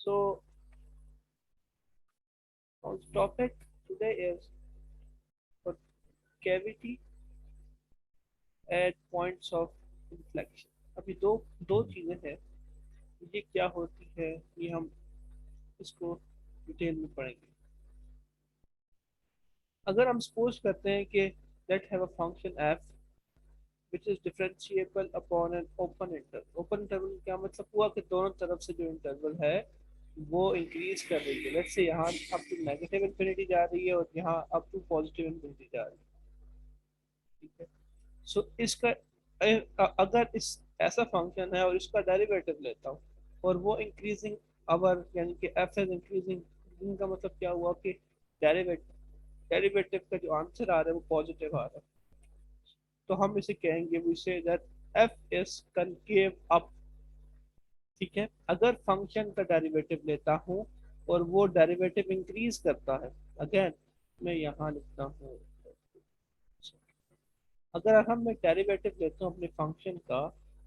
So our topic today is cavity at points of inflection. अभी दो दो चीज़ें हैं, ये क्या होती है ये हम इसको डिटेल में पढ़ेंगे। अगर हम सपोज करते हैं कि let have a function F which is differentiable upon an open interval. Open interval क्या मतलब हुआ कि दोनों तरफ से जो इंटरवल है वो इंक्रीज कर रही है। लेट्स से यहाँ अप टू नेगेटिव इन्फिनिटी जा रही है और यहाँ अप टू पॉजिटिव इन्फिनिटी जा रही है। ठीक है। सो इसका अगर इस ऐसा फंक्शन है और इसका डेरिवेटिव लेता हूँ और वो इंक्रीजिंग अवर यानी कि एफ इज इंक्रीजिंग का मतलब क्या हुआ कि डेरिवेटिव डेरिवेटिव का जो आंसर आ रहा है वो पॉजिटिव आ रहा है। तो हम इसे कहेंगे we say that F is concave up. ठीक है। अगर फंक्शन का डेरिवेटिव लेता हूँ और वो डेरिवेटिव इंक्रीज करता है, अगेन मैं यहाँ लिखता हूँ, अगर हम एक डेरिवेटिव लेते हैं अपने फंक्शन का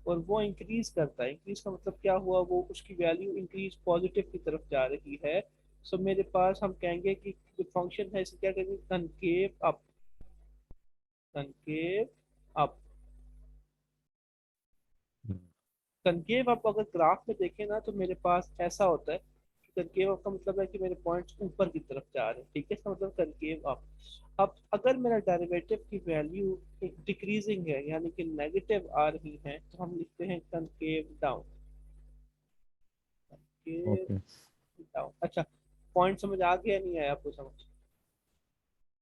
और वो इंक्रीज करता है, इंक्रीज का मतलब क्या हुआ, वो उसकी वैल्यू इंक्रीज पॉजिटिव की तरफ जा रही है। सो मेरे पास हम कहेंगे कि जो फंक्शन है इसे क्या कहेंगे, concave up. Concave up. Concave up अगर ग्राफ में देखें ना तो मेरे पास ऐसा होता है कि कनकेव अप का मतलब है कि मेरे पॉइंट्स ऊपर की तरफ जा रहे हैं। ठीक है, इसका मतलब कनकेव अप। अब अगर मेरा डेरिवेटिव की वैल्यू एक डिक्रीजिंग है यानी कि नेगेटिव आ रही है तो हम लिखते हैं concave down. Concave okay down. अच्छा, पॉइंट समझ आ गया नहीं आया आपको समझ?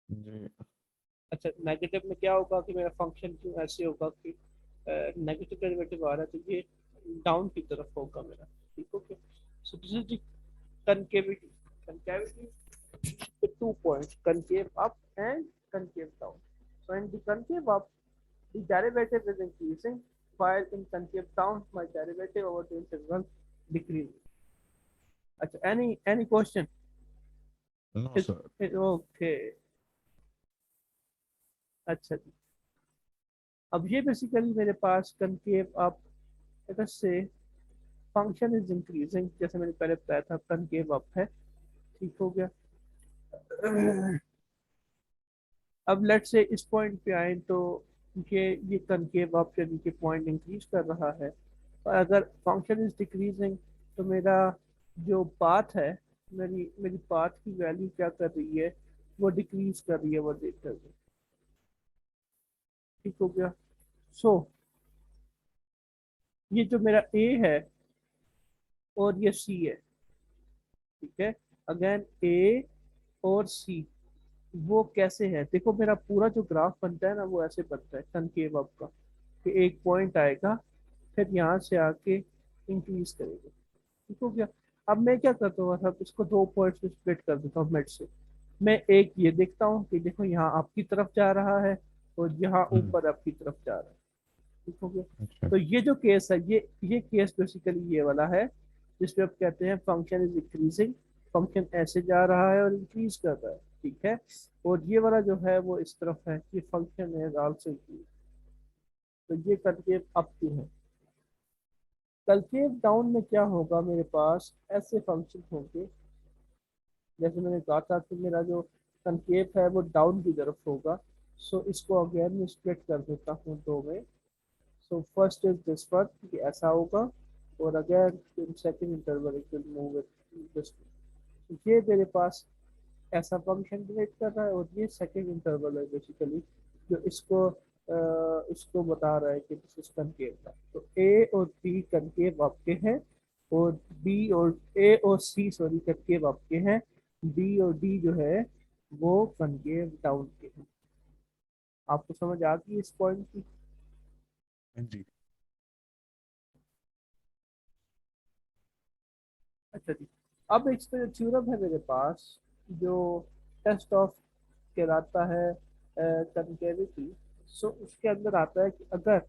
जी। अच्छा, नेगेटिव में क्या होगा कि मेरा फंक्शन क्यों ऐसे होगा कि नेगेटिव डेरिवेटिव आ रहा है तो ये डाउन की तरफ होगा मेरा। ठीक हो गया। So this is the concavity. Concavity the 2 points, concave up and concave down. So in the concave up, the derivative is increasing, while in concave down, my derivative over the integral decreasing. अच्छा, any question? No Is, sir. okay. अच्छा जी। अब ये basically मेरे पास concave up से function is increasing, जैसे मैंने पहले बताया था concave up है। ठीक हो गया। अब लेट से इस पॉइंट पे आए तो ये कनकेव अप यानी कि पॉइंट इंक्रीज कर रहा है, और अगर फंक्शन इज डिक्रीजिंग तो मेरा जो पाथ है, मेरी मेरी पाथ की वैल्यू क्या कर रही है, वो डिक्रीज कर रही है वो देखते हुए। ठीक हो गया। सो ये जो मेरा ए है और ये सी है। ठीक है। अगेन ए और सी वो कैसे है, देखो मेरा पूरा जो ग्राफ बनता है ना वो ऐसे बनता है कनकेव अप का, कि एक पॉइंट आएगा फिर यहाँ से आके इंक्रीज करेगा। ठीक हो गया। अब मैं क्या करता हूँ, अब इसको दो पॉइंट्स में स्प्लिट कर देता हूँ मिड से। मैं एक ये देखता हूँ कि देखो यहाँ आपकी तरफ जा रहा है और यहाँ ऊपर आपकी तरफ जा रहा है। ठीक हो गया। अच्छा। तो ये जो केस है, ये केस बेसिकली ये वाला है जिसमें आप कहते हैं फंक्शन इज इंक्रीजिंग, फंक्शन ऐसे जा रहा है और इंक्रीज कर रहा है। ठीक है। और ये वाला जो है वो इस तरफ है कि फंक्शन है आल्सो इंक्रीज। तो ये करके अप टू है। कंकेव डाउन में क्या होगा, मेरे पास ऐसे फंक्शन होंगे, जैसे मैंने कहा था कि मेरा जो कंकेव है वो डाउन की तरफ होगा। सो इसको अगेन मैं स्प्लिट कर देता हूँ दो में। So first is this one कि ऐसा होगा, और again in second interval it will move it this. ये मेरे पास ऐसा फंक्शन क्रिएट कर रहा है और ये सेकंड इंटरवल है बेसिकली जो इसको बता रहा है कि दिस इज कनकेव का। तो ए और बी कनकेव आपके हैं, और बी और ए और सी सॉरी कनकेव आपके हैं, बी और डी जो है वो कनकेव डाउन के हैं। आपको समझ आ गई इस पॉइंट की? जी। अच्छा जी। अब एक थ्योरम है मेरे पास जो टेस्ट ऑफ कहलाता है कनकेविटी। सो उसके अंदर आता है कि अगर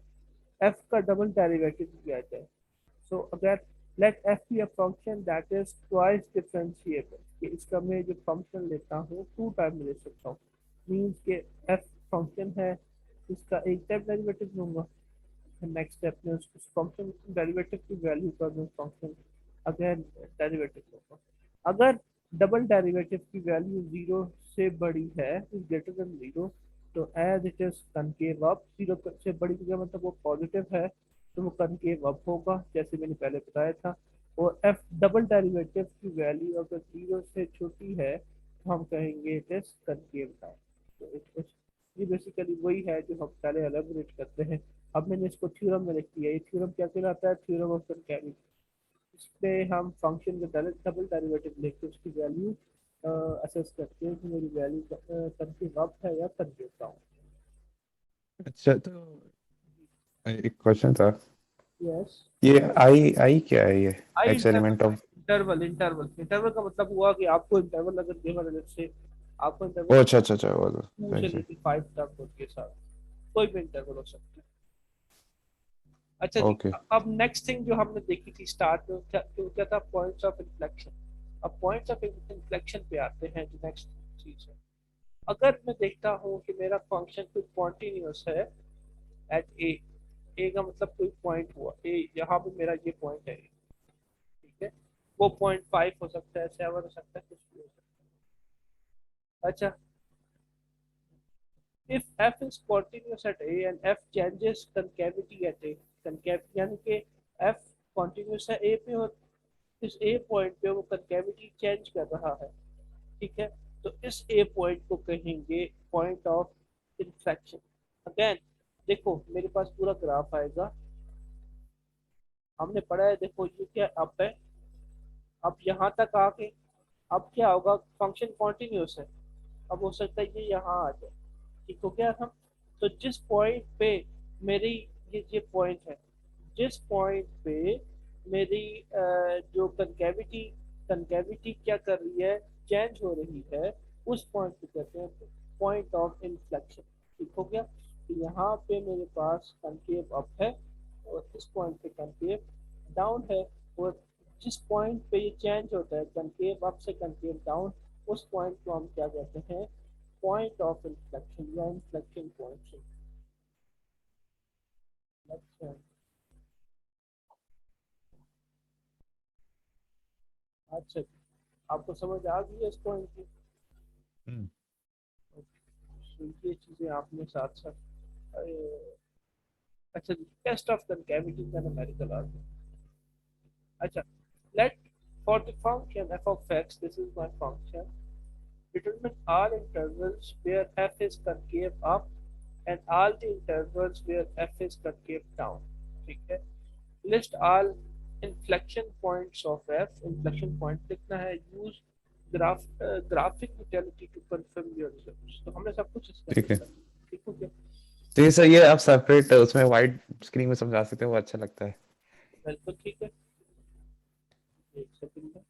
एफ का डबल डेरिवेटिव दिया जाए, सो अगर let F be a function that is twice differentiable, कि इसका मैं जो फंक्शन लेता हूँ टू टाइम ले सकता हूँ, मीन्स के एफ फंक्शन है, इसका एक टाइम डेरिवेटिव लूंगा, नेक्स्ट स्टेप में उस फंक्शन डेरिवेटिव की वैल्यू कर दूँ फंक्शन अगेन डेरिवेटिव होगा। अगर डबल डेरिवेटिव की वैल्यू जीरो से बड़ी है, इज ग्रेटर देन जीरो, तो as it is concave up. Zero से बड़ी का मतलब वो पॉजिटिव है, तो वो कनकेव अप होगा, जैसे मैंने पहले बताया था। और एफ डबल डेरिवेटिव की वैल्यू अगर जीरो से छोटी है, तो हम कहेंगे इट इज कनकेव डाउन। तो ये बेसिकली वही है जो हम पहले एलेबोरेट करते हैं। अब मैंने इसको थ्योरम में लिख दिया। ये थ्योरम क्या कहलाता है? Theorem of concavity. इसमें हम फंक्शन का डबल डेरिवेटिव लेके उसकी वैल्यू असेस करते हैं कि मेरी वैल्यू कंकेव अप है या कंकेव डाउन। अच्छा, तो एक क्वेश्चन था। यस। ये आई आई क्या है ये? I X element of. Interval interval interval का मतलब हुआ कि आपको इंटरवल अगर गिवन है, जैसे आपको ओ इंटरवल अच्छा अच्छा अच्छा, वो तो टू सही से सही। लेके फाइव तक के साथ कोई भी इंटरवल हो सकता है। अच्छा जी। ओके। अब नेक्स्ट थिंग जो हमने देखी थी स्टार्ट में, क्या था? Points of inflection. अब पॉइंट्स ऑफ इन्फ्लेक्शन पे आते हैं, जो नेक्स्ट चीज है। अगर मैं देखता हूँ कि मेरा फंक्शन कोई कॉन्टिन्यूस है एट ए, ए का मतलब कोई पॉइंट हुआ ए, यहाँ पे मेरा ये पॉइंट है, ठीक है। वो पॉइंट फाइव हो सकता है, सेवन हो सकता है, कुछ भी हो सकता है। अच्छा, if f is continuous at a and f changes concavity at a, concavity यानी कि f continuous है a पे और इस a पॉइंट पे वो concavity चेंज कर रहा है, ठीक है। तो इस a पॉइंट को कहेंगे पॉइंट ऑफ इन्फ्लेक्शन। अगेन देखो, मेरे पास पूरा ग्राफ आएगा। हमने पढ़ा है, देखो ये क्या अप है, अब यहाँ तक आके अब क्या होगा? फंक्शन कॉन्टिन्यूस है, अब हो सकता है ये यहाँ आ जाए, ठीक हो गया हम। तो जिस पॉइंट पे मेरी ये पॉइंट है, जिस पॉइंट पे मेरी जो कंकेविटी कंकेविटी क्या कर रही है, चेंज हो रही है, उस पॉइंट पे कहते हैं पॉइंट ऑफ इन्फ्लेक्शन, ठीक हो गया। तो यहाँ पे मेरे पास कंकेव अप है और इस पॉइंट पे कंकेव डाउन है। और जिस पॉइंट पे ये चेंज होता है कंकेव अप से कंकेव डाउन, उस पॉइंट को हम क्या कहते हैं? पॉइंट ऑफ इन्फ्लेक्शन या इन्फ्लेक्शन पॉइंट। अच्छा। अच्छा, आपको समझ आ गई है इस पॉइंट की? हम्म। तो ये चीजें आपने साथ साथ अच्छा जी, टेस्ट ऑफ कंकैविटी का न्यूमेरिकल आर्गुमेंट। अच्छा, let for the function f of x, this is my function, determine all intervals where f is concave up and all the intervals where f is concave down, ठीक है। list all inflection points of f, inflection point लिखना है, use graphic utility to confirm your results। तो हमने सब कुछ इसके ठीक अंदर है। कर दिया, ठीक हो गया। तो ये सर, ये आप सेपरेट उसमें वाइट स्क्रीन में समझा सकते हो, वो अच्छा लगता है। बिल्कुल ठीक है। एक सेकंड में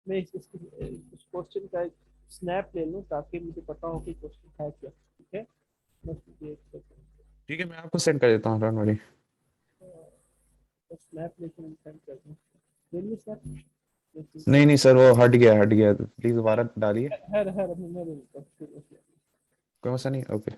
मैं इस क्वेश्चन का एक स्नैप ले लूँ ताकि मुझे पता हो कि क्वेश्चन है क्या, ठीक है। बस मुझे एक सेकंड, ठीक है, मैं आपको सेंड कर देता हूँ, डोंट वरी। बस स्नैप लेके मैं सेंड कर दूँ। ले ली सर? नहीं नहीं सर, वो हट गया, तो प्लीज दोबारा डालिए। है मैं ले लेता हूँ। कोई मसला नहीं, ओके।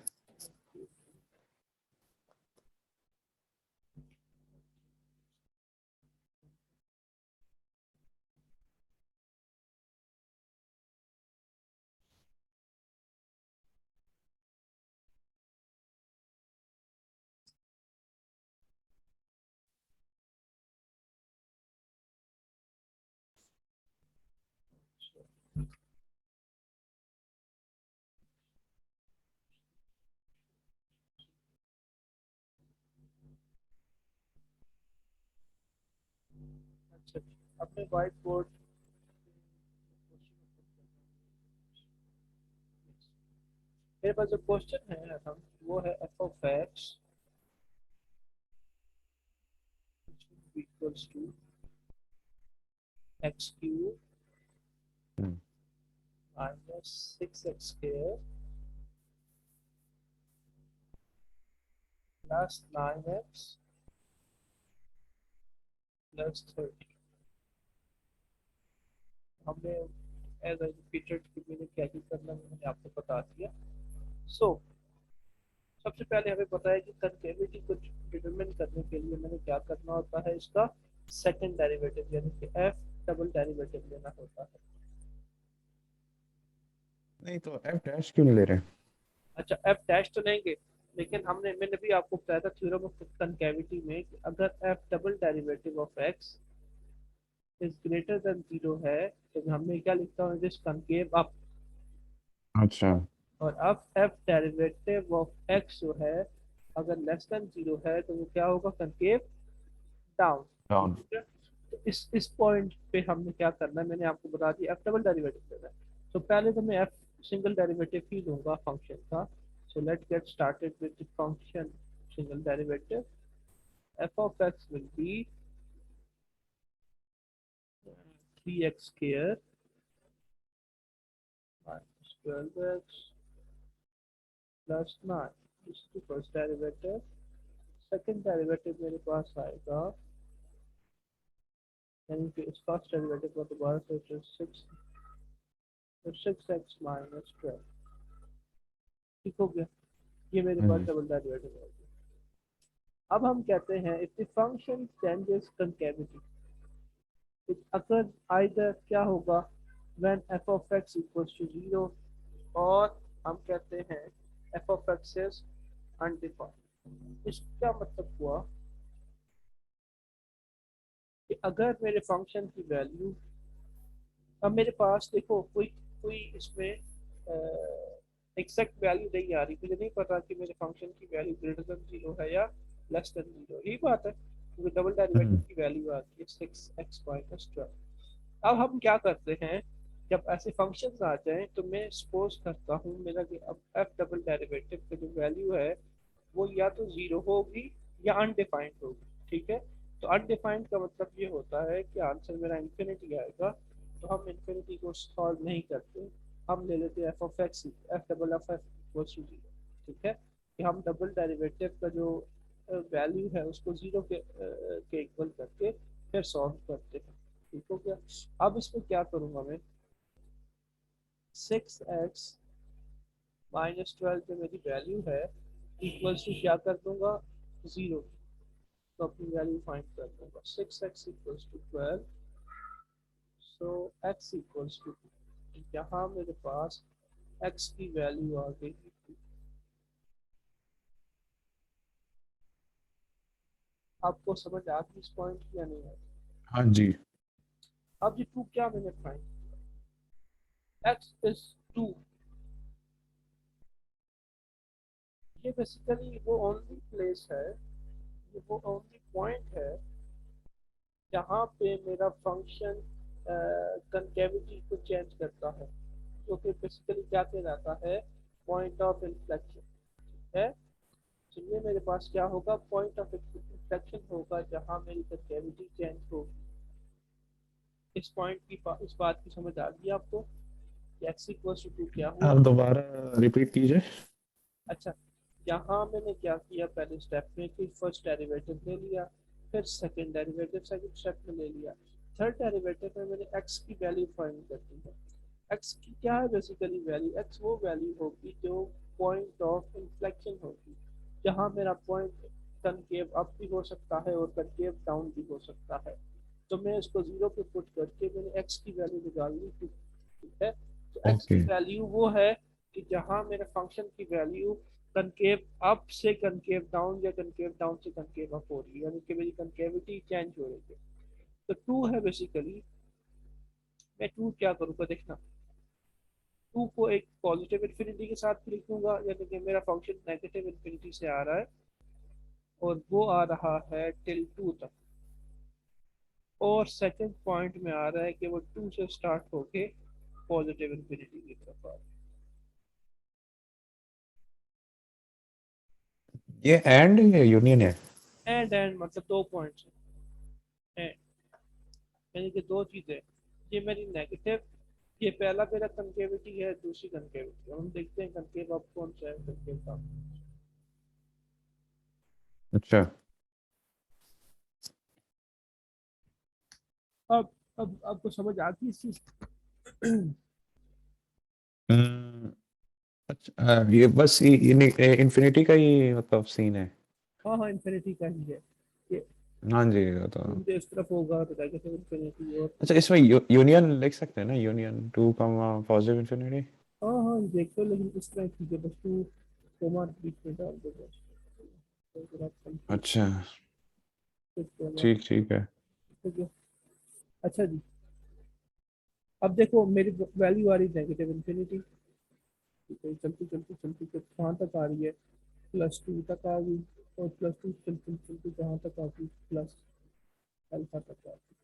अच्छा, अपने व्हाइट बोर्ड मेरे पास जो क्वेश्चन है हम वो है F of x equals to x cube hmm. Minus six x square plus nine x plus thirty. हमने एज आई रिपीटेड कि मैंने क्या क्या करना है, मैंने आपको बता दिया। सो सबसे पहले हमें पता है कि कंकेविटी को डिटरमिन करने के लिए मैंने क्या करना होता है, इसका सेकंड डेरिवेटिव यानी कि एफ डबल डेरिवेटिव लेना होता है। नहीं तो एफ डैश क्यों नहीं ले रहे? अच्छा, एफ डैश तो लेंगे, लेकिन मैंने भी आपको बताया था थ्योरम ऑफ कंकेविटी में कि अगर F double derivative of x is greater than zero है तो हमने क्या लिखता हूँ, दिस कनकेव अप। अच्छा। और अब एफ डेरिवेटिव ऑफ एक्स जो है अगर लेस देन जीरो है तो वो क्या होगा, कनकेव डाउन। डाउन। ठीक है, तो इस पॉइंट पे हमने क्या करना है, मैंने आपको बता दिया, एफ डबल डेरिवेटिव लेना है। तो पहले तो मैं एफ सिंगल डेरिवेटिव ही लूंगा फंक्शन का। So let get started with the function single derivative. F of x will be 3x square minus 12x plus 9। this is the first derivative। Second derivative मेरे पास आएगा, यानी कि इस फर्स्ट डेरिवेटिव को दोबारा से 6, तो 6x माइनस 12। ठीक हो गया, ये मेरे पास हम्म। डबल डेरिवेटिव हो गया। अब हम कहते हैं if the function changes concavity, अगर आइदर क्या होगा, when F of x equals to zero, और हम कहते हैं F of x is undefined. इसका मतलब हुआ कि अगर मेरे फंक्शन की वैल्यू, अब मेरे पास देखो कोई कोई इसमें एग्जैक्ट वैल्यू नहीं आ रही, मुझे नहीं पता कि मेरे फंक्शन की वैल्यू ग्रेटर देन जीरो है या लेस देन जीरो, यही बात है, क्योंकि डबल डेरिवेटिव हम्म। की वैल्यू आ रही है 6x-12। अब हम क्या करते हैं, जब ऐसे फंक्शंस आ जाएं तो मैं सपोज करता हूँ मेरा कि अब एफ डबल डेरिवेटिव की जो वैल्यू है वो या तो जीरो होगी या अनडिफाइंड होगी। ठीक है, तो अनडिफाइंड का मतलब ये होता है कि आंसर मेरा इंफिनिटी आएगा। तो हम इंफिनिटी को सॉल्व नहीं करते, हम ले लेते हैं F of x, F double of x equals to zero. ठीक है, कि हम डबल डेरिवेटिव का जो वैल्यू है उसको जीरो के इक्वल करके फिर सॉल्व करते हैं। ठीक हो गया, अब इसमें क्या करूंगा मैं, 6x माइनस 12 जो मेरी वैल्यू है इक्वल्स टू क्या कर दूंगा, जीरो। तो अपनी वैल्यू फाइंड कर दूंगा, 6x equals to 12। So x equals to, यहाँ मेरे पास x की वैल्यू आ गई। आपको समझ आ गई इस पॉइंट की या नहीं है? हाँ जी। अब ये टू क्या मैंने फाइंड किया, x इज टू। ये बेसिकली वो ओनली प्लेस है, ये वो ओनली पॉइंट है जहाँ पे मेरा फंक्शन कंकेविटी को चेंज करता है, जो कि बेसिकली क्या कहलाता है, पॉइंट ऑफ इन्फ्लेक्शन है। चलिए मेरे पास क्या होगा, पॉइंट ऑफ इन्फ्लेक्शन होगा जहाँ मेरी कंकेविटी चेंज होगी। इस पॉइंट की इस बात की समझ आ गई आपको कि एक्स इक्वल टू टू क्या हुआ। आप दोबारा रिपीट कीजिए। अच्छा, यहाँ मैंने क्या किया, पहले स्टेप में कि फर्स्ट डेरिवेटिव ले लिया, फिर सेकंड डेरिवेटिव सेकंड स्टेप में ले लिया, थर्ड डेरिवेटिव में मैंने एक्स की वैल्यू फाइंड कर दी है। एक्स की क्या है बेसिकली वैल्यू, एक्स वो वैल्यू होगी जो पॉइंट ऑफ इन्फ्लेक्शन होगी, जहाँ मेरा पॉइंट कनकेव अप भी हो सकता है और कनकेव डाउन भी हो सकता है। तो मैं इसको जीरो पे पुट करके मैंने एक्स की वैल्यू निकाल ली थी। ठीक है, तो एक्स ओके। की वैल्यू वो है कि जहाँ मेरे फंक्शन की वैल्यू कनकेव अप से कनकेव डाउन या कनकेव डाउन से कनकेव अप हो रही है, यानी कि मेरी कनकेविटी चेंज हो रही है। तो टू है बेसिकली, मैं टू क्या करूँगा देखना, टू को एक पॉजिटिव इन्फिनिटी के साथ भी लिखूंगा, यानी कि मेरा फंक्शन नेगेटिव इन्फिनिटी से आ रहा है और वो आ रहा है टिल टू तक, और सेकंड पॉइंट में आ रहा है कि वो टू से स्टार्ट होके पॉजिटिव इन्फिनिटी की तरफ आ रहा ये एंड या यूनियन है? है। एंड मतलब दो पॉइंट्स हैं, यानी कि दो चीजें, ये मेरी नेगेटिव, ये पहला मेरा कंकेविटी है, दूसरी कंकेविटी, हम देखते हैं कंकेव अप कौन सा है, कंकेव डाउन। अच्छा। अब आपको समझ आती है इस चीज? हम्म, अच्छा ये बस इन्फिनिटी का ही मतलब सीन है। हाँ हाँ, इन्फिनिटी का ही है ये। हाँ जी वो तो। जो इस तरफ होगा तो क्या कहते हैं, इन्फिनिटी। और अच्छा इसमें यूनियन लिख सकते हैं ना, union two comma positive infinity. हाँ हाँ देख लो, लेकिन इस तरह ठीक है, बस तू कोमा बीच में डाल दो बस। तो फिर आप कंफ्यूज अच्छा कोमा। ठीक ठीक है। ठीक है। अच्छा जी, अब देखो मेरी वैल्यू आ रही नेगेटिव इन्फिनिटी। ठीक है, चलती चलती चलती चलती कहाँ तक आ रही है, +2 तक आ गई। और +2 चलती चलती कहाँ तक आती, प्लस अल्फा तक आती।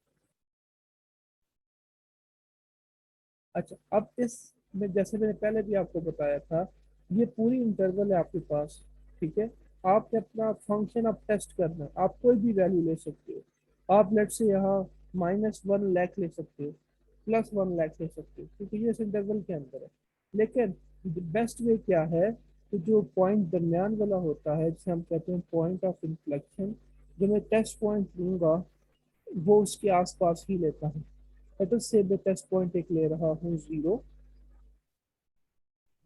अच्छा, अब इस में जैसे मैंने पहले भी आपको बताया था, ये पूरी इंटरवल है आपके पास। ठीक है, आपने अपना फंक्शन अब टेस्ट करना है, आप कोई भी वैल्यू ले सकते हो। आप लेट से यहाँ -1 लाख ले सकते हो, +1 लाख ले सकते हो, क्योंकि ये इस इंटरवल के अंदर है। लेकिन बेस्ट वे क्या है, तो जो पॉइंट दरमियान वाला होता है, जिसे हम कहते हैं पॉइंट ऑफ इन्फ्लेक्शन, जो मैं टेस्ट पॉइंट लूंगा वो उसके आसपास ही लेता हूँ। लेट अस से मैं टेस्ट पॉइंट एक ले रहा हूँ 0,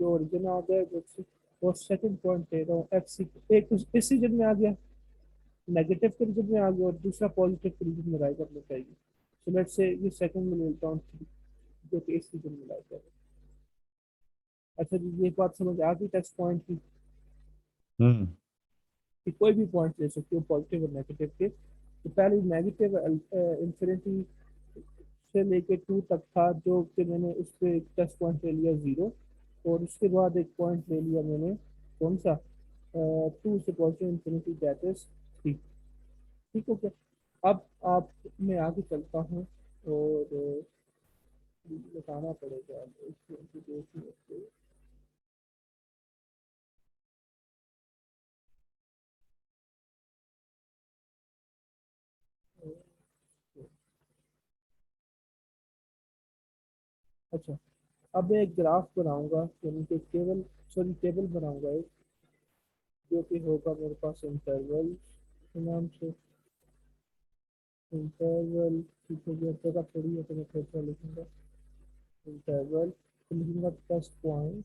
जो ओरिजिन आ गया जैसे। और सेकंड पॉइंट ले रहा हूँ एक्स, एक इस रीजन में आ गया, नेगेटिव के रीजन में आ गया, और दूसरा पॉजिटिव के रीजन में राइट करना चाहिए। सो लेट से ये सेकंड में लेता हूँ 3, जो कि इस रीजन में राइट करें। अच्छा जी, ये बात समझ आ गई टेस्ट पॉइंट की, हम्म। कि कोई भी पॉइंट ले सकते हो पॉजिटिव और नेगेटिव के। तो पहले नेगेटिव इंफिनिटी से लेके 2 तक था, जो कि मैंने उस पर एक टेस्ट पॉइंट ले लिया 0। और उसके बाद एक पॉइंट ले लिया मैंने, कौन सा, 2 से पॉजिटिव इंफिनिटी, दैट इज 3। ठीक हो गया। अब आप, मैं आगे चलता हूँ, और बताना पड़ेगा इसको, देख लेते हैं। अच्छा, अब मैं एक ग्राफ बनाऊंगा, यानी कि टेबल, सॉरी टेबल बनाऊंगा एक, जो कि होगा मेरे पास इंटरवल के नाम से। इंटरवल, ठीक हो गया, जगह थोड़ी है तो मैं थोड़ा सा लिखूंगा। इंटरवल तो लिखूंगा टेस्ट पॉइंट,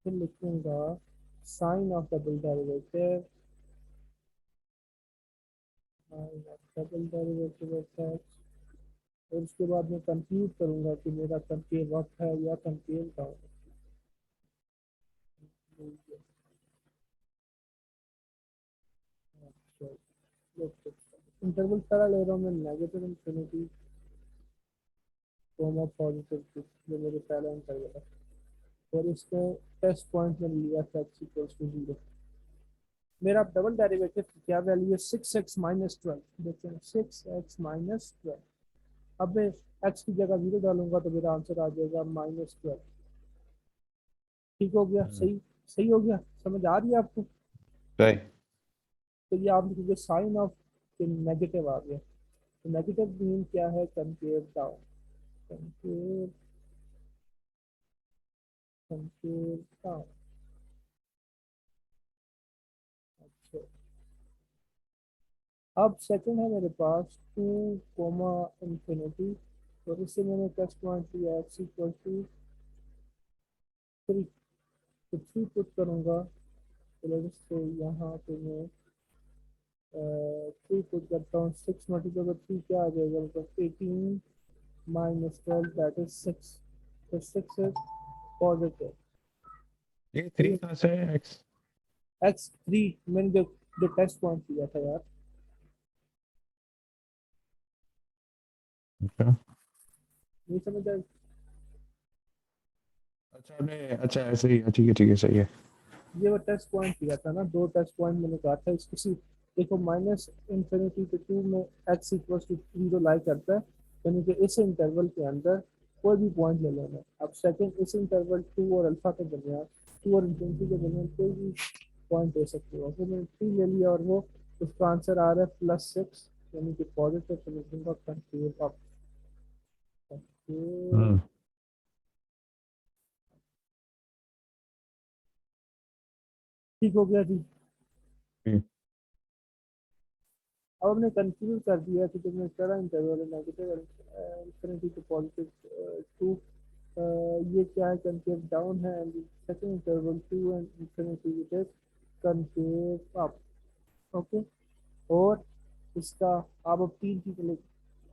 फिर लिखूंगा sine of double derivative, sine of double derivative of x. और उसके बाद मैं कंप्यूट करूंगा कि मेरा कंकेव अप है या कंकेव डाउन है। इंटरवल सारा ले रहा हूँ मैं, नेगेटिव इन्फिनिटी कोमा पॉजिटिव, जो मेरे पहला इंटरवल है। और इसको टेस्ट पॉइंट में लिया था x = 0। मेरा डबल डेरिवेटिव की क्या वैल्यू है, 6x - 12। देखते हैं, 6x - 12। अब मैं x की जगह 0 डालूंगा तो मेरा आंसर आ जाएगा -12। ठीक हो गया, हम्म। सही, सही हो गया, समझ आ रही है आपको। सही। तो ये आप लिखोगे साइन ऑफ नेगेटिव आ गया। तो नेगेटिव मीन क्या है, compare down, compare, compare down. अच्छा, अब सेकंड है मेरे पास 2, और इससे मैंने टेस्ट पॉइंट लिया x = 3। तो 3 पुट करूंगा, तो इससे यहाँ पे मैं 3 पुट करता हूँ, 6 × 3 क्या आ जाएगा, मतलब 18 -12, दैट इज 6। तो 6 इज पॉजिटिव। ये तो 3 ये कहाँ से है एक्स? x3, मैंने जो जो टेस्ट पॉइंट लिया था यार, अच्छा। नहीं समझ आया। अच्छा आपने अच्छा ऐसे ही, ठीक है सही है। ये वो टेस्ट पॉइंट दिया था ना, 2 टेस्ट पॉइंट मैंने कहा था इस किसी, देखो -∞ to 2 में x = 0 लाई करता है, यानी कि इस इंटरवल के अंदर कोई भी पॉइंट ले लेना। अब सेकंड, इस इंटरवल 2 और अल्फा के दरमियान, 2 और इन्फिनिटी के दरमियान कोई भी पॉइंट ले सकते हो। फिर मैंने 3 ले लिया, और वो उसका आंसर आ रहा है +6, यानी कि पॉजिटिव सोल्यूशन का कंट्रोल ऑफ। हम्म। ठीक हो गया जी। हम्म। अब हमने कंफ्यूज कर दिया कि जब मैं पहला इंटरवल है negative infinity to positive two, ये क्या है, कंकेव डाउन है, and second interval two and infinity it is concave up. Okay. और इसका आप अब तीन चीजें लिख,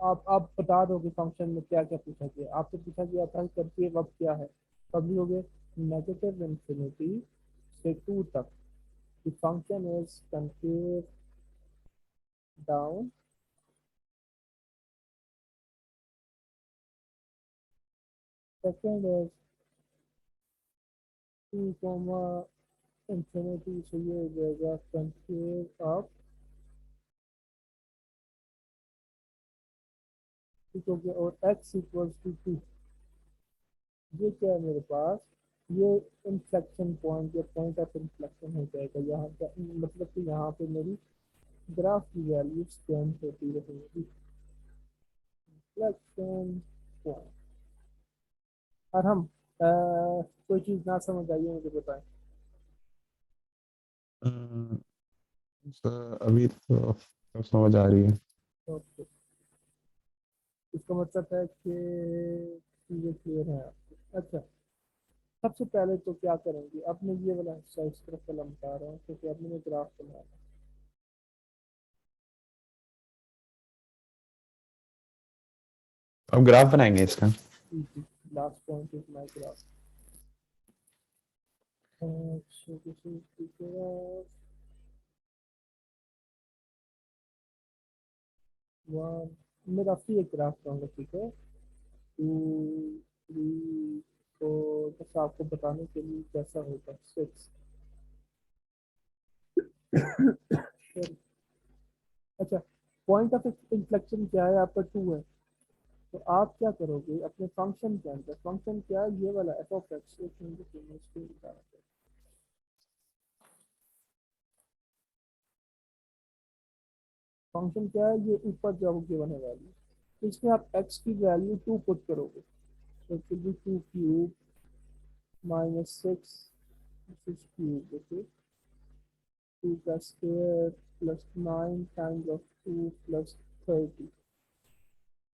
आप बता दो कि फंक्शन में क्या क्या पूछा गया। आपसे पूछा गया था कंकेव अप क्या है, कभी हो गए नेगेटिव इंफिनिटी से टू तक, the function is concave down, second is 2 comma infinity, so ये हो जाएगा concave up, ठीक हो गया। और x इक्वल्स टू 2, ये क्या है मेरे पास, ये इन्फ्लेक्शन पॉइंट या पॉइंट ऑफ इन्फ्लेक्शन हो जाएगा यहाँ का, मतलब कि यहाँ पे मेरी ग्राफ की वैल्यू चेंज होती रहेगी, इन्फ्लेक्शन पॉइंट। और हम कोई चीज़ ना समझ आइए मुझे बताएं। हम्म, अभी तो समझ आ रही है। ओके, इसका मतलब है कि चीज़ें क्लियर है आपको। अच्छा, सबसे पहले तो क्या करेंगे, अपने ये वाला हिस्सा इस तरफ कलम बता रहा हूँ क्योंकि अब मैंने ग्राफ बनाना अब ग्राफ बनाएंगे इसका। है। Last point is my graph. So this is the graph one, मैं रफली एक ग्राफ बनाऊंगा, ठीक है। टू, थ्री, फोर, बस आपको बताने के लिए कैसा होगा, सिक्स। अच्छा, पॉइंट ऑफ इन्फ्लेक्शन क्या है आपका, टू है। तो आप क्या करोगे अपने फंक्शन के अंदर, फंक्शन क्या है ये वाला एफ ऑफ एक्स, एक मिनट के मैं इसको बता रहा हूँ। फंक्शन क्या है, ये ऊपर जो गिवन है वैल्यू, तो इसमें आप एक्स की वैल्यू टू पुट करोगे, तो it will be two cube minus six, this is cube, okay, two का square plus nine times of two plus 30,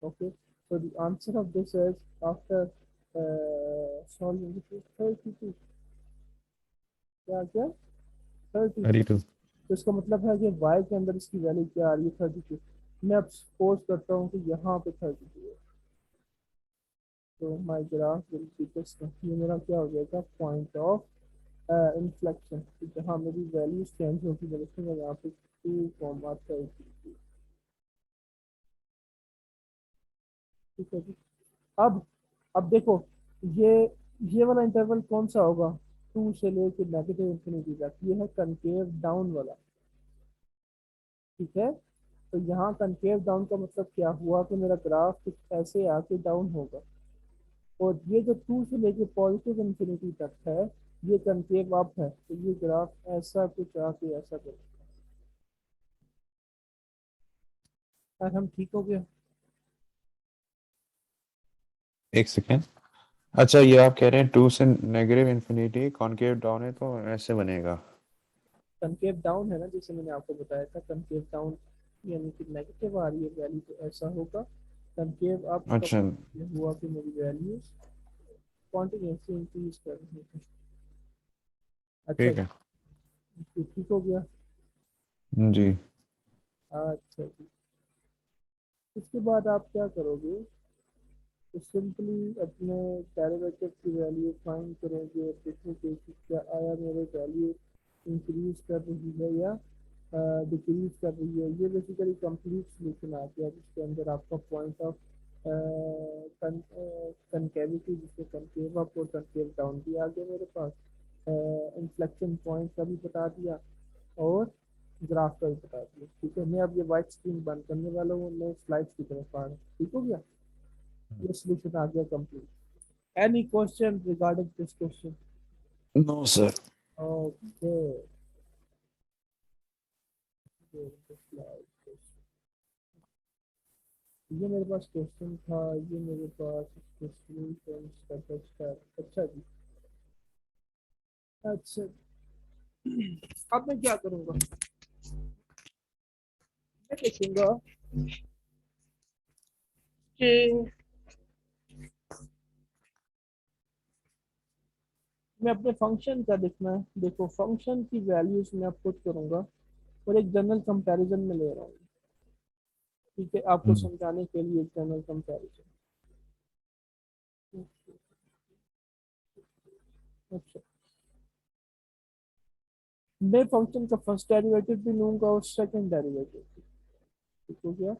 okay. So the answer of this is after solving this is 32, क्या क्या 32। 32। तो इसका मतलब है कि y के अंदर इसकी वैल्यू क्या आ रही है, 32। मैं अब सपोज करता हूँ कि यहाँ पे 32 है, तो माई ग्राफ विल बी दिस, ये मेरा क्या हो जाएगा, पॉइंट ऑफ इन्फ्लेक्शन, जहाँ मेरी वैल्यू चेंज होगी, मैं लिखूंगा यहाँ पे 2,32, ठीक है जी। अब अब देखो, ये ये वाला इंटरवल कौन सा होगा, टू से लेके नेगेटिव इंफिनिटी तक, ये है कनकेव डाउन वाला, ठीक है। तो यहाँ कनकेव डाउन का मतलब क्या हुआ कि मेरा ग्राफ कुछ ऐसे आके डाउन होगा, और ये जो टू से लेके पॉजिटिव इंफिनिटी तक है, ये कनकेव अप है, तो ये ग्राफ ऐसा कुछ आके ऐसा कुछ, और हम ठीक हो गया। एक सेकेंड। अच्छा, ये आप कह रहे हैं 2 से नेगेटिव इन्फिनिटी कॉनकेव डाउन है तो ऐसे बनेगा। कनकेव डाउन है ना, जैसे मैंने आपको बताया था, कनकेव डाउन यानी कि नेगेटिव आ रही है वैल्यू, तो ऐसा होगा। कनकेव अप का अच्छा, ये हुआ कि मेरी वैल्यू कॉन्टिन्यूसली इंक्रीज कर रही है। अच्छा ठीक जी, है। तो ठीक हो गया। जी। अच्छा जी, इसके बाद आप क्या करोगे, तो सिंपली अपने डेरिवेटिव की वैल्यू फाइंड करोगे और देखोगे कि क्या आया मेरे वैल्यू इंक्रीज कर रही है या डिक्रीज कर रही है। ये बेसिकली कंप्लीट सोल्यूशन आ गया, जिसके अंदर आपका पॉइंट ऑफ कनकेविटी, जिसमें कनकेव अप और कनकेव डाउन भी आ गया मेरे पास, इन्फ्लेक्शन पॉइंट का भी बता दिया, और ग्राफ का भी बता दिया, ठीक है। मैं अब ये व्हाइट स्क्रीन बंद करने वाला हूँ, मैं स्लाइड्स की तरफ आ रहा हूँ, ठीक हो गया, ये solution आ गया complete। Any question regarding this question? No sir. Okay. Go to slide question. ये मेरे पास क्वेश्चन था, ये मेरे पास इसके solution step by step। अच्छा जी, अच्छा, अब मैं क्या करूँगा, मैं लिखूंगा कि मैं अपने फंक्शन का लिखना है। देखो फंक्शन की वैल्यूज मैं पुट करूंगा और एक जनरल कंपैरिजन में ले रहा हूँ। ठीक है, आपको हम्म समझाने के लिए एक जनरल कंपैरिजन। अच्छा, मैं फंक्शन का फर्स्ट डेरिवेटिव भी लूंगा और सेकंड डेरिवेटिव भी। ठीक हो गया,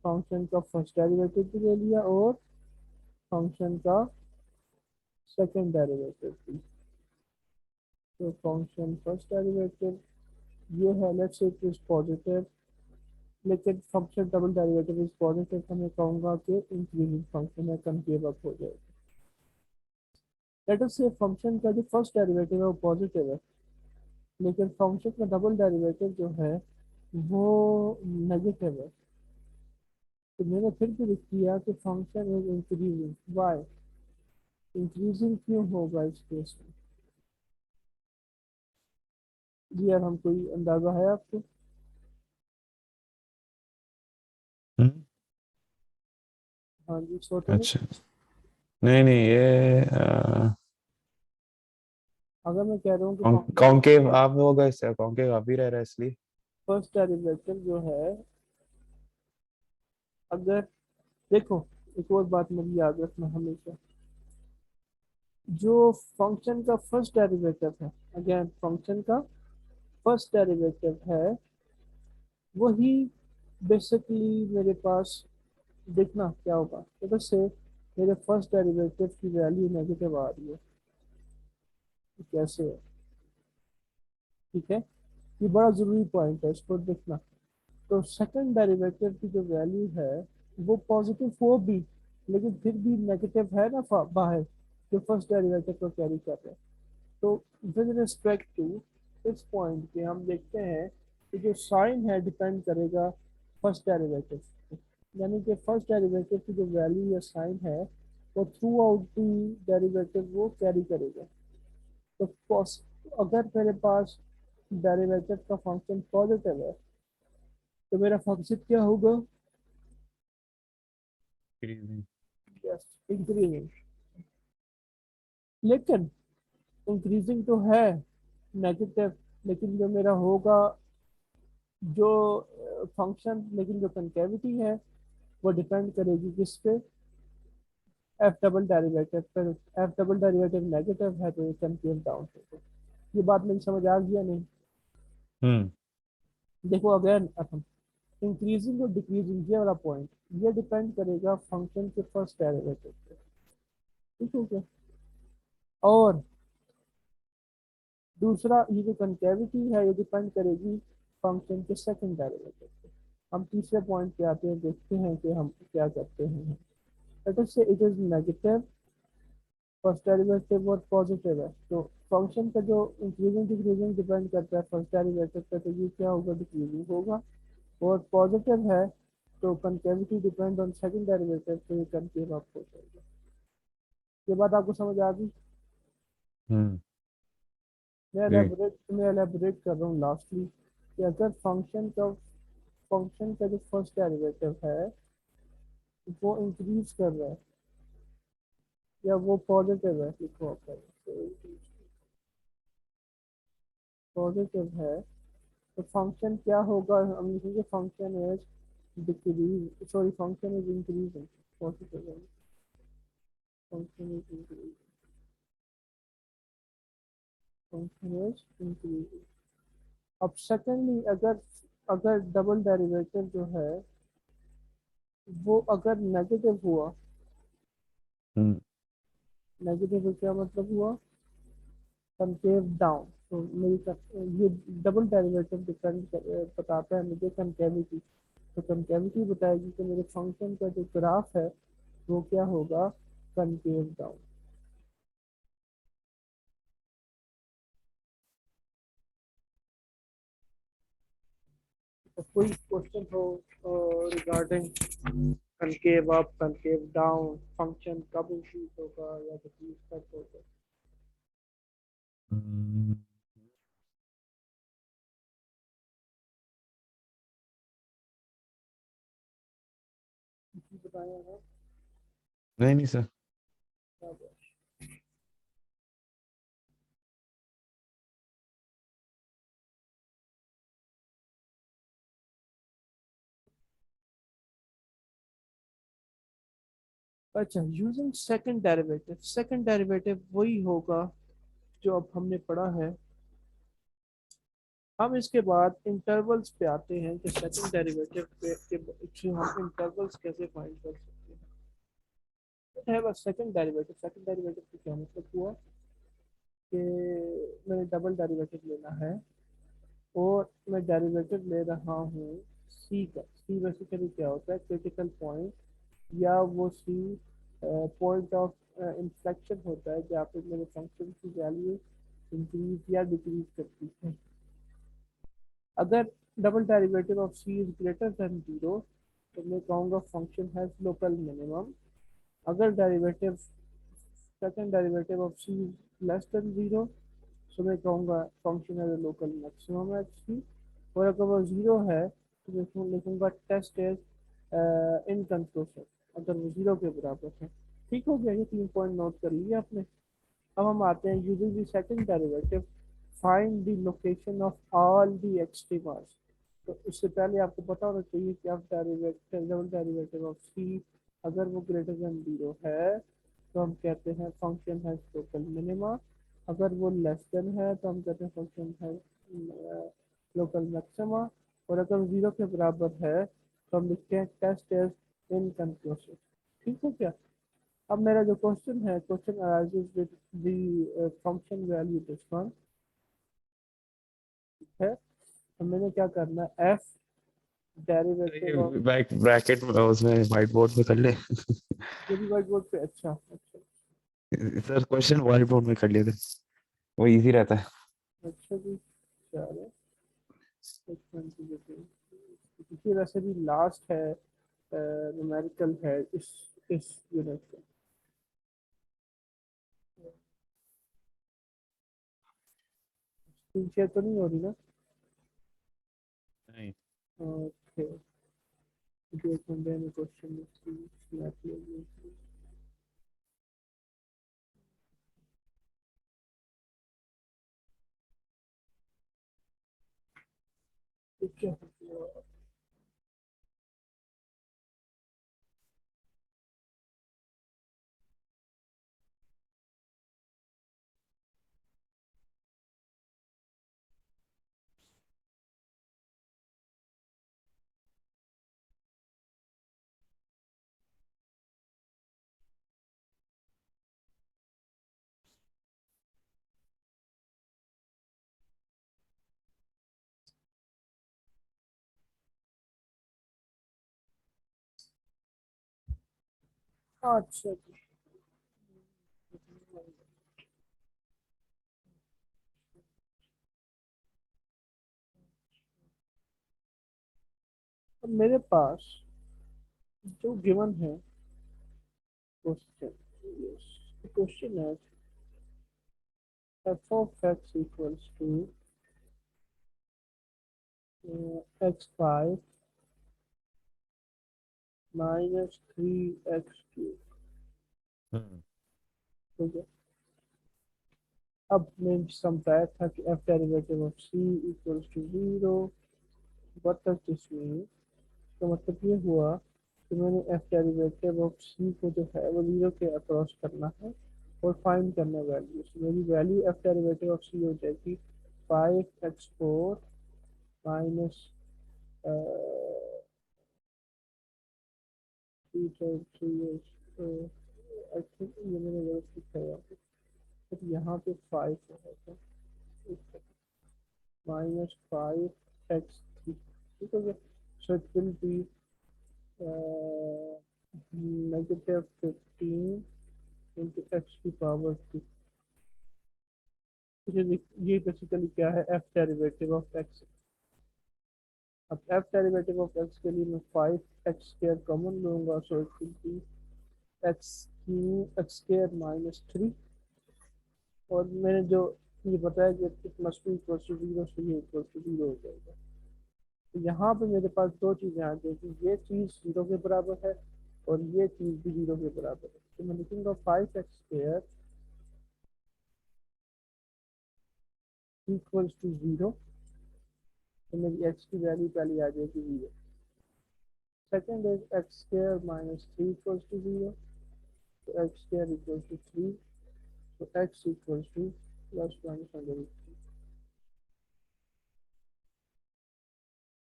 फंक्शन का फर्स्ट डेरिवेटिव भी ले लिया और फंक्शन का सेकंड डेरिवेटिव भी। तो फंक्शन फर्स्ट डेरिवेटिव ये है, let's say it is positive, लेकिन function double derivative is positive, तो मैं कहूंगा कि इंक्रीजिंग फंक्शन है, कनकेव अप हो जाएगा। लेट अस से फंक्शन का जो फर्स्ट डेरिवेटिव है वो पॉजिटिव है, लेकिन फंक्शन का डबल डेरिवेटिव जो है वो नेगेटिव है। तो मैंने फिर भी लिख दिया कि function is increasing. Y increasing क्यों होगा इस केस में? जी यार, हम कोई अंदाजा है आपको? हम्म, हाँ जी, सोचो नहीं। अच्छा, नहीं नहीं ये अगर मैं कह रहा हूँ कि फंक्शन कॉन्केव आप होगा, इससे कॉन्केव आप ही रह रहा है इसलिए। फर्स्ट डेरिवेटिव जो है, अगर देखो, एक और बात मुझे याद रखना हमेशा, जो फंक्शन का फर्स्ट डेरिवेटिव है, अगेन फंक्शन का फर्स्ट डेरिवेटिव है, वही बेसिकली मेरे पास देखना क्या होगा। तो बस से मेरे फर्स्ट डेरिवेटिव की वैल्यू नेगेटिव आ रही है, तो कैसे है? ठीक है, ये बड़ा जरूरी पॉइंट है, इसको देखना। तो सेकंड डेरिवेटिव की जो वैल्यू है वो पॉजिटिव हो भी, लेकिन फिर भी नेगेटिव है ना बाहर, जो फर्स्ट डेरिवेटिव को कैरी कर रहे हैं। तो विद रिस्पेक्ट टू इस पॉइंट पे हम देखते हैं कि जो साइन है डिपेंड करेगा फर्स्ट डेरिवेटिव पे। यानी कि फर्स्ट डेरिवेटिव की जो वैल्यू या साइन है वो थ्रू आउट दी डेरिवेटिव वो कैरी करेगा। तो अगर मेरे पास डेरिवेटिव का फंक्शन पॉजिटिव है तो मेरा फंक्शन क्या होगा? Yes, increasing. लेकिन इंक्रीजिंग तो है नेगेटिव, लेकिन जो मेरा होगा जो फंक्शन, लेकिन जो कंकेविटी है वो डिपेंड करेगी किस पे? एफ डबल डेरिवेटिव पर। एफ डबल डेरिवेटिव नेगेटिव है तो ये कंकेव डाउन होगा। ये बात मेरी समझ आ गया नहीं? हम्म देखो अगेन, अपन इंक्रीजिंग और डिक्रीजिंग ये वाला पॉइंट, ये डिपेंड करेगा फंक्शन के फर्स्ट डेरिवेटिव पे। ठीक है क्या? और दूसरा, ये जो कंकेविटी है ये डिपेंड करेगी फंक्शन के सेकंड डेरिवेटिव पे। हम तीसरे पॉइंट पे आते हैं, देखते हैं कि हम क्या करते हैं। लेट अस से it is negative, first derivative और पॉजिटिव है, तो फंक्शन का जो इंक्रीजिंग डिक्रीजिंग डिपेंड करता है फर्स्ट डेरिवेटिव पे, तो ये क्या होगा? डिक्रीजिंग होगा। और पॉजिटिव है तो कंकेविटी डिपेंड ऑन सेकंड डेरिवेटिव, तो ये कंकेव अप हो जाएगा। ये बात आपको समझ आ गई? हम्म जी। मैं एलेबोरेट कर रहा हूँ लास्टली, कि अगर फंक्शन का जो फर्स्ट डेरिवेटिव है वो इंक्रीज कर रहा है या वो पॉजिटिव है, लिखो आप पॉजिटिव है, तो फंक्शन क्या होगा? हम लिखेंगे function is decrease, sorry function is increasing. Positive है, function is increasing, function is increasing. अब सेकेंडली, अगर अगर डबल डेरिवेटिव जो है वो अगर नेगेटिव हुआ, हम्म नेगेटिव क्या मतलब हुआ? Concave down. तो ये डबल डेरिवेटिव डिपेंड बताता है मुझे कनकेविटी। तो कनकेविटी बताएगी कि मेरे फंक्शन का जो ग्राफ है वो क्या होगा? Concave down. तो कोई क्वेश्चन हो regarding concave up, concave down, function कब इंक्रीज होगा या डिक्रीज कब होगा? हम्म, बताया ना। नहीं नहीं सर। अच्छा, यूजिंग सेकंड डेरिवेटिव वही होगा जो अब हमने पढ़ा है। हम इसके बाद इंटरवल्स पे आते हैं कि सेकंड डेरिवेटिव पे के हम इंटरवल्स कैसे फाइंड कर सकते हैं। है बस सेकंड डेरिवेटिव का क्या मतलब हुआ कि मैंने डबल डेरिवेटिव लेना है और मैं डेरिवेटिव ले रहा हूँ सी का। सी बेसिकली क्या होता है, क्रिटिकल पॉइंट, या वो सी पॉइंट ऑफ इंफ्लेक्शन होता है जहाँ पे मेरे फंक्शन की वैल्यू इंक्रीज या डिक्रीज करती है। अगर double derivative of C is greater than zero तो मैं कहूँगा फंक्शन हैज लोकल मिनिमम। अगर derivative second derivative of C is less than zero तो मैं कहूँगा function has a local maximum at C. और अगर वो जीरो है तो मैं लिखूंगा टेस्ट इज इनकंक्लूसिव, अगर वो जीरो के बराबर है। ठीक हो गया, ये 3 पॉइंट नोट कर लिए आपने। अब हम आते हैं using the second derivative find the location of all the extremas. तो उससे पहले आपको पता होना चाहिए कि आप derivative double derivative of C अगर वो ग्रेटर देन जीरो है तो हम कहते हैं फंक्शन हैज लोकल मिनिमा। अगर वो लेस देन है तो हम कहते हैं फंक्शन हैज लोकल मैक्सिमा। और अगर जीरो के बराबर है तो हम लिखते हैं टेस्ट इज इनकंक्लूसिव। ठीक है क्या? अब मेरा जो क्वेश्चन है, question arises with the function value this one है। तो मैंने क्या करना है, F derivative of, back bracket में उसमें व्हाइट बोर्ड पे कर ले। ये भी व्हाइट बोर्ड पे, अच्छा अच्छा सर क्वेश्चन व्हाइट बोर्ड में कर लिए थे, वो इजी रहता है। अच्छा जी। चलो एक मिनट देखिए, देखिए वैसे भी लास्ट है, न्यूमेरिकल है इस यूनिट का। स्क्रीन शेयर तो नहीं हो रही ना? नहीं। ओके, एक मिनट में क्वेश्चन क्या अच्छा जी। अब मेरे पास जो गिवन है क्वेश्चन, क्वेश्चन है f of x equals to x5 minus 3x cube। हम्म। ठीक है। अब मैं समझाया था कि f derivative of c equals to zero. What does this mean? तो मतलब ये हुआ कि मैंने f डेरिवेटिव ऑफ c को जो है वो जीरो के अक्रॉस करना है और फाइंड करना है वैल्यू। तो मेरी value f derivative of c हो जाएगी 5x4 माइनस 3 आई थिंक ये मैंने गलत लिखा है यहाँ पे। तो यहाँ पे 5 है, -5x3। ठीक है, so it will B -15 into x⁴। ये बेसिकली क्या है, एफ डेरिवेटिव ऑफ एक्स। अब एफ डेरिवेटिव ऑफ एक्स के लिए मैं 5x² कॉमन लूंगा, so it will B x² - 3। और मैंने जो ये बताया कि it must be equal to zero, so ये इक्वल टू जीरो हो जाएगा। तो यहाँ पे मेरे पास दो चीज़ें आ जाएगी, ये चीज़ जीरो के बराबर है और ये चीज भी 0 के बराबर है, तो मैं लिखूंगा 5x² इक्वल्स टू 0। तो मेरी x की वैल्यू पहले आ जाएगी 0। Second is x² minus 3 equals to 0। तो x² इक्वल्स टू 3। तो x equals to plus minus under root 3।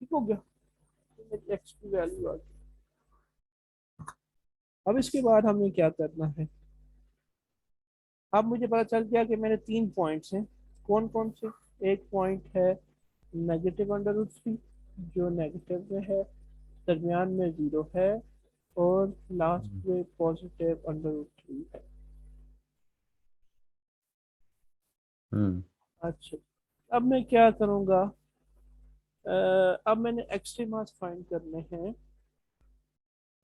ठीक हो गया, तो मेरी x की वैल्यू आ गई। अब इसके बाद हमें क्या करना है, अब मुझे पता चल गया कि मेरे 3 पॉइंट्स हैं। कौन कौन से? एक पॉइंट है नेगेटिव अंडर रूट 3, जो नेगेटिव में है, दरमियान में 0 है, और लास्ट में पॉजिटिव अंडर रूट 3 है। हम्म अच्छा, अब मैं क्या करूँगा, अब मैंने एक्सट्रीमास फाइंड करने हैं,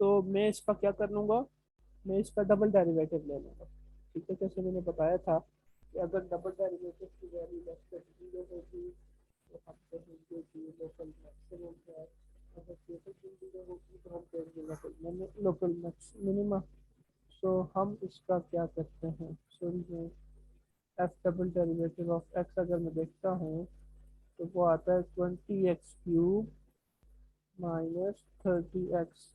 तो मैं इसका क्या कर लूँगा, मैं इसका डबल डेरिवेटिव ले लूँगा। ठीक है, जैसे मैंने बताया था कि अगर डबल डेरिवेटिव की वैल्यू लेस देन 0 होगी तो हम कहेंगे कि लोकल मैक्सिमम है। अगर ग्रेटर देन 0 होगी तो हम कहेंगे लोकल लोकल मिनिमम। सो हम इसका क्या करते हैं, सॉरी मैं F double derivative of x अगर मैं देखता हूँ तो वो आता है 20x³ minus 30x।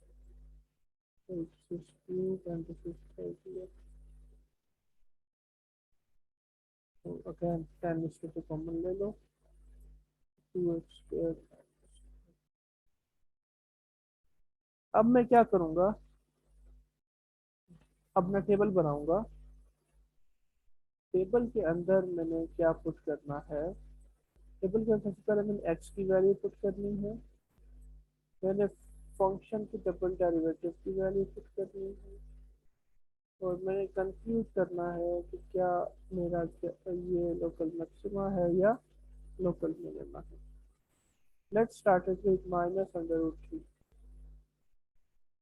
So this is cube and this is 30x. So again 10 इसके तो कॉमन ले लो, 2x²। अब मैं क्या करूँगा, अब मैं टेबल बनाऊंगा। टेबल के अंदर मैंने क्या पुट करना है, टेबल के अंदर सबसे पहले मैंने एक्स की वैल्यू पुट करनी है, मैंने फंक्शन की डबल डेरिवेटिव की वैल्यू पुट करनी है, और मैंने कंफ्यूज करना है कि क्या मेरा ये लोकल मैक्सिमा है या लोकल मिनिमा है। Let's start with minus under root 3।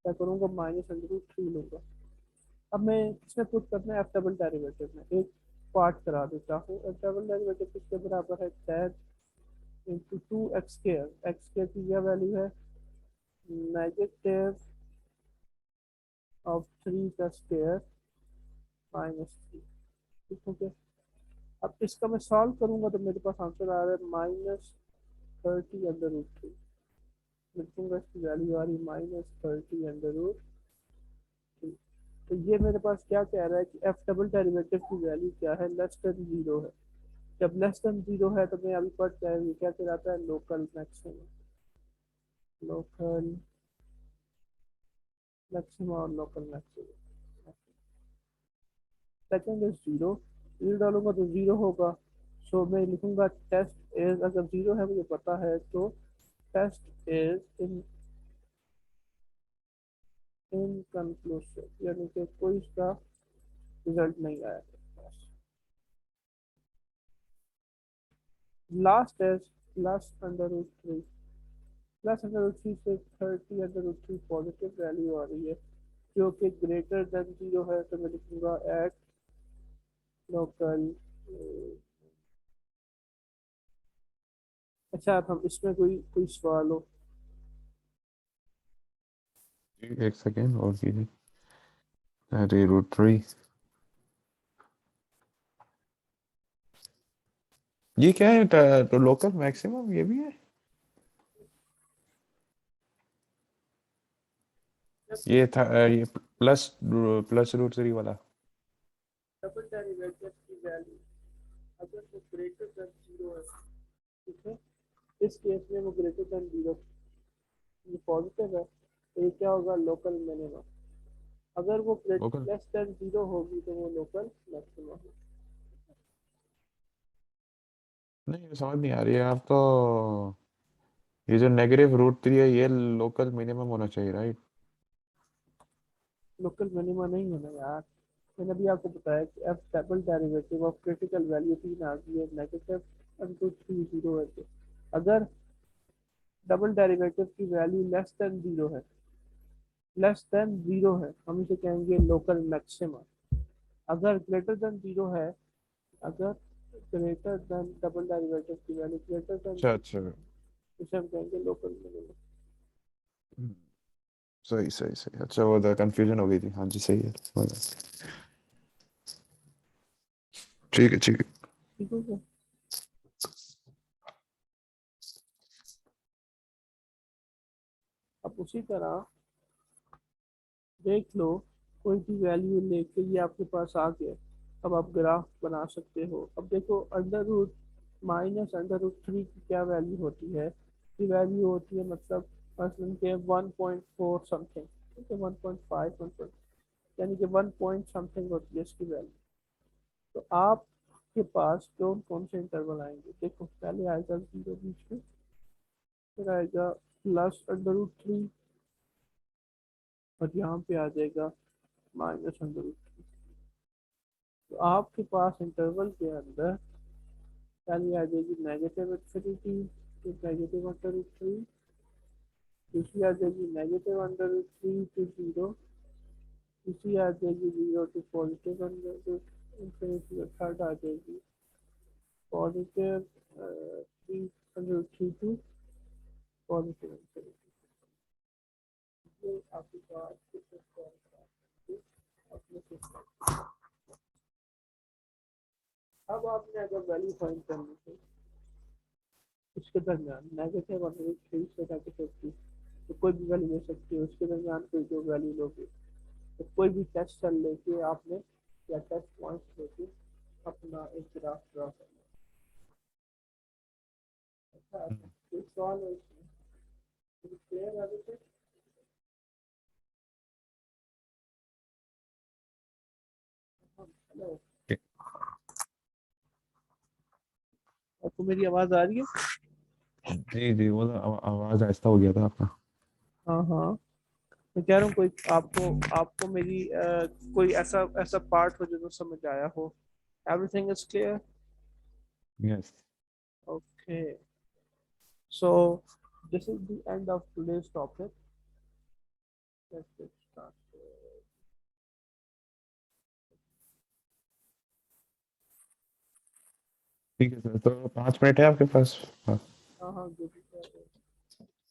क्या करूँगा, माइनस अंडर रूट 3 लूँगा। अब मैं इसमें पुट करना है एफ डबल डेरिवेटिव में, एक पार्ट करा देता हूँ। एफ डबल डेरिवेटिव किसके बराबर है, 10 इंटू 2x²। x² की यह वैल्यू है नेगेटिव ऑफ 3 का स्क्वायर माइनस 3। ठीक हो गया। अब इसका मैं सॉल्व करूंगा तो मेरे पास आंसर आ रहा है -30 अंडर रूट 3। लिखूंगा इसकी वैल्यू आ रही -30 अंडर रूट 3। तो ये मेरे पास क्या कह रहा है कि एफ डबल डेरिवेटिव की वैल्यू क्या है, लेस देन 0 है। जब लेस देन 0 है तो मैं अभी पढ़ जाएंगे क्या कहलाता है, लोकल मैक्सिमम। लोकल मैक्सिमम और लोकल मैक्सिमम। Second is 0। 0 डालूंगा तो 0 होगा। सो मैं लिखूंगा टेस्ट इज, अगर 0 है मुझे पता है तो टेस्ट इज इनकंक्लूसिव, यानी कि कोई इसका रिजल्ट नहीं आया। Last is plus under root 3। Plus under root 3 से 30 अंडर रूट 3 पॉजिटिव वैल्यू आ रही है, जो कि ग्रेटर देन 0 है, तो मैं लिखूंगा एट लोकल। अच्छा, अब हम इसमें कोई कोई सवाल हो? एक सेकेंड और कीजिए। अरे रूट 3 ये क्या है, तो लोकल मैक्सिमम ये भी है? ये था ये प्लस प्लस रूट 3 वाला। डबल डेरिवेटिव की वैल्यू अगर वो ग्रेटर देन 0 है, ठीक है, इस केस में वो ग्रेटर देन 0, ये पॉजिटिव है, तो ये क्या होगा, लोकल मिनिमम। अगर वो लोकल लेस देन 0 होगी तो वो लोकल मैक्सिमम है। नहीं, ये समझ नहीं आ रही है आप तो। ये जो -√3 है ये लोकल मिनिमम होना चाहिए, राइट? लोकल मिनिमा नहीं है ना यार, मैंने अभी आपको बताया कि F double derivative of critical value 3 आ गई है, नेगेटिव इंटू 3 0 है। तो अगर डबल डेरिवेटिव की वैल्यू लेस देन 0 है, हम इसे कहेंगे लोकल मैक्सिमम। अगर ग्रेटर देन 0 है, अगर ग्रेटर देन डबल डेरिवेटिव की वैल्यू ग्रेटर देन अच्छा 0, अच्छा। इसे हम कहेंगे लोकल मिनिमम। सही सही सही, अच्छा वो कंफ्यूजन हो गई थी, हाँ जी सही है, हो गया। ठीक है ठीक है। ठीक है। अब उसी तरह देख लो, कोई भी वैल्यू लेके ये आपके पास आ गया। अब आप ग्राफ बना सकते हो। अब देखो, under root minus under root three की क्या वैल्यू होती है? की वैल्यू होती है मतलब मसलन के 1.4 समथिंग, ठीक है, 1.5 1. यानी कि 1 पॉइंट समथिंग होती है इसकी वैल्यू। तो आपके पास कौन कौन से इंटरवल आएंगे? देखो, पहले आएगा जीरो बीच में, फिर आएगा प्लस अंडर रूट थ्री, और यहाँ पे आ जाएगा माइनस अंडर रूट थ्री। तो आपके पास इंटरवल के अंदर पहले आ जाएगी नेगेटिव इन्फिनिटी, फिर नेगेटिव अंडर रूट थ्री, दूसरी आ जाएगी negative under root three to zero, तीसरी आ जाएगी zero to positive under root infinity, और थर्ड आ जाएगी positive three under root three to positive infinity. ये आपके पास अपने सिस्टम। अब आपने अगर वैल्यू फाइंड करनी है उसके दरमियान नेगेटिव और थ्री से नेगेटिव थ्री, तो कोई भी वैल्यू ले सकती है, उसके दरमियान कोई जो वैल्यू लोगे, तो कोई भी टेस्ट सेल लेके आपने या टेस्ट पॉइंट लेके अपना एक ग्राफ ड्रा करना है। अच्छा, एक सवाल है इसमें, क्लियर है अभी तक? हेलो, आपको मेरी आवाज आ रही है? जी जी, वो तो आवाज आहिस्ता हो गया था आपका। हाँ हाँ, मैं कह रहा हूँ कोई आपको आपको मेरी कोई ऐसा ऐसा पार्ट हो जो समझ आया हो? Everything is clear? Yes. Okay, so this is the end of today's topic. Let's get started. ठीक है सर, तो 5 मिनट है आपके पास? हाँ। हाँ हाँ, good.